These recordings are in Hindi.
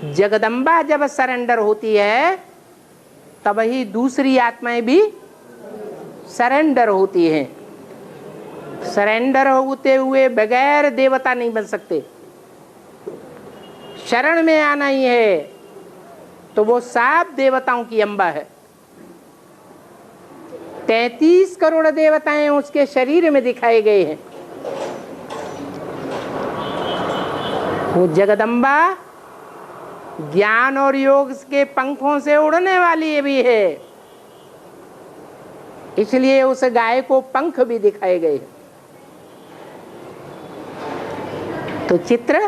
जगदम्बा जब सरेंडर होती है तब ही दूसरी आत्माएं भी सरेंडर होती हैं। सरेंडर होते हुए बगैर देवता नहीं बन सकते। शरण में आना ही है तो वो साफ देवताओं की अम्बा है। 33 करोड़ देवताएं उसके शरीर में दिखाए गए हैं। वो जगदम्बा ज्ञान और योग के पंखों से उड़ने वाली भी है, इसलिए उस गाय को पंख भी दिखाए गए। तो चित्र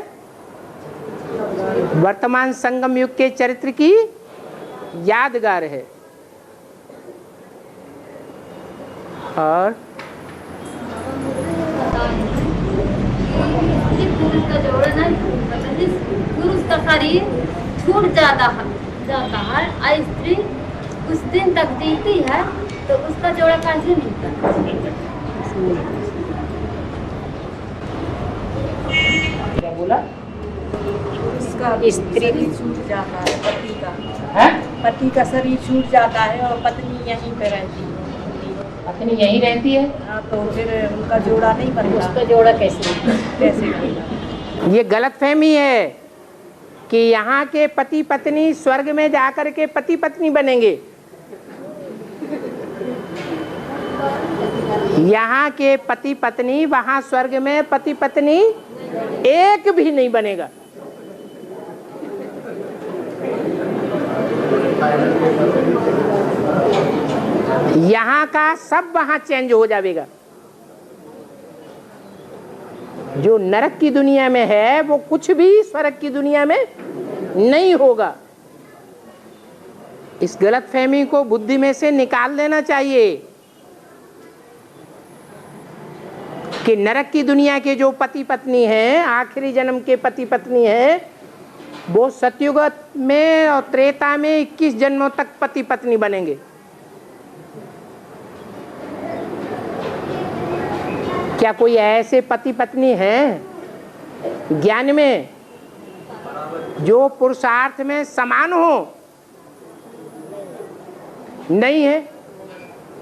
वर्तमान संगम युग के चरित्र की यादगार है। और पुरुष का शरीर छूट जाता है और स्त्री कुछ दिन तक जीती है तो उसका जोड़ा कैसे मिलता है? क्या बोला? उसका स्त्री छूट जाता है, पति का शरीर छूट जाता है और पत्नी यहीं पे रहती है। पत्नी यहीं रहती है। हाँ, तो फिर उनका जोड़ा नहीं बनता। उसका जोड़ा कैसे बनेगा? ये गलत फहमी है कि यहाँ के पति पत्नी स्वर्ग में जाकर के पति पत्नी बनेंगे। यहाँ के पति पत्नी वहाँ स्वर्ग में पति पत्नी एक भी नहीं बनेगा। यहाँ का सब वहाँ चेंज हो जाएगा। जो नरक की दुनिया में है वो कुछ भी स्वर्ग की दुनिया में नहीं होगा। इस गलतफहमी को बुद्धि में से निकाल देना चाहिए कि नरक की दुनिया के जो पति पत्नी हैं, आखिरी जन्म के पति पत्नी हैं, वो सतयुग में और त्रेता में 21 जन्मों तक पति पत्नी बनेंगे। क्या कोई ऐसे पति पत्नी हैं ज्ञान में जो पुरुषार्थ में समान हो? नहीं है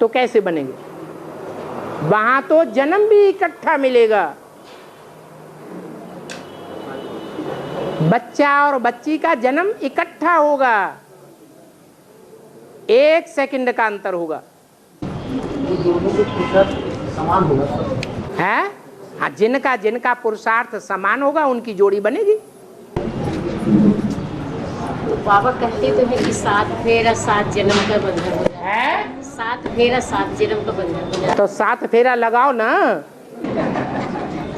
तो कैसे बनेंगे? वहां तो जन्म भी इकट्ठा मिलेगा। बच्चा और बच्ची का जन्म इकट्ठा होगा, 1 सेकंड का अंतर होगा। दोनों के पुरुषार्थ समान होगा है। हाँ, जिनका पुरुषार्थ समान होगा उनकी जोड़ी बनेगी। तो बाबा कहते तो है कि 7 फेरा 7 जन्म का बंधन हो जाए। है 7 फेरा 7 जन्म का बंधन हो जाए। तो 7 फेरा लगाओ ना।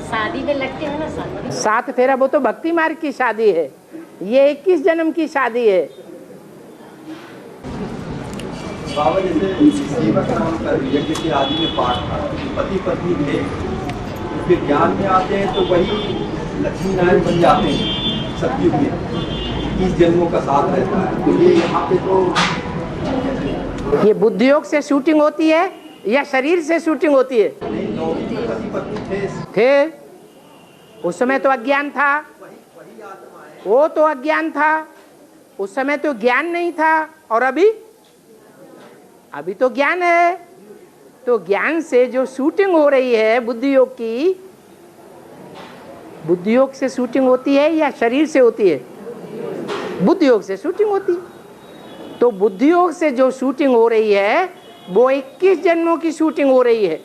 शादी में लगते हैं ना 7 फेरा वो तो भक्ति मार्ग की शादी है, ये 21 जन्म की शादी है। बाबा जैसे सेवा का नाम कर यज्ञ के आदि में पाठ था, पति पत्नी थे, फिर ज्ञान में आते हैं तो वही लक्ष्मी नारायण बन जाते हैं सतयुग में, 20 जन्मों का साथ रहता है। तो ये यहाँ पे तो ये बुद्धि योग से शूटिंग होती है या शरीर से शूटिंग होती है? पति पत्नी थे उस समय तो अज्ञान था, वो तो अज्ञान था उस समय तो ज्ञान नहीं था। और अभी तो ज्ञान है। तो ज्ञान से जो शूटिंग हो रही है बुद्धि योग की, बुद्धि योग से शूटिंग होती है या शरीर से होती है? बुद्धि योग से शूटिंग होती है। तो बुद्धि योग से जो शूटिंग हो रही है वो 21 जन्मों की शूटिंग हो रही है।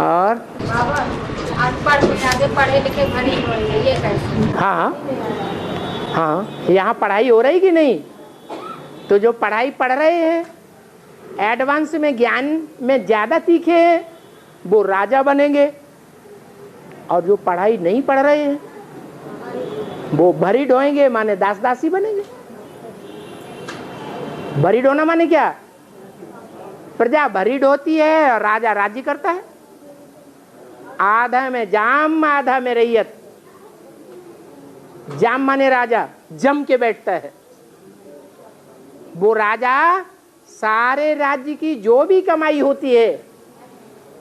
और बाबा आज आगे पढ़े लिखे भरी हो रही है, ये कैसे? हाँ, यहाँ पढ़ाई हो रही कि नहीं? तो जो पढ़ाई पढ़ रहे हैं, एडवांस में ज्ञान में ज़्यादा तीखे हैं, वो राजा बनेंगे। और जो पढ़ाई नहीं पढ़ रहे हैं वो भरी ढोएंगे, माने दास दासी बनेंगे। भरी ढोना माने क्या? प्रजा भरी ढोती है और राजा राज्य करता है। आधा में जाम आधा में रैयत। जाम माने राजा, जम के बैठता है। वो राजा सारे राज्य की जो भी कमाई होती है,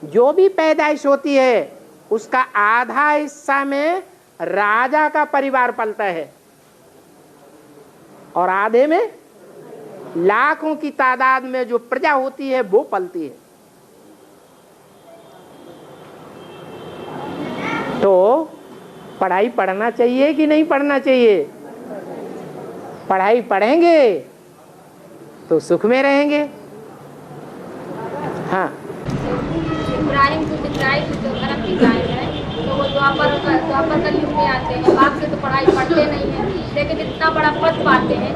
जो भी पैदाइश होती है, उसका आधा हिस्सा में राजा का परिवार पलता है और आधे में लाखों की तादाद में जो प्रजा होती है वो पलती है। तो पढ़ाई पढ़ना चाहिए कि नहीं पढ़ना चाहिए? पढ़ाई पढ़ेंगे तो सुख में रहेंगे। हाँ, इब्राहिम को जो धर्म दिखाए हैं तो वो द्वापर कलयुग में आते हैं। बाप से तो पढ़ाई पढ़ते नहीं है, लेकिन इतना बड़ा पद पाते हैं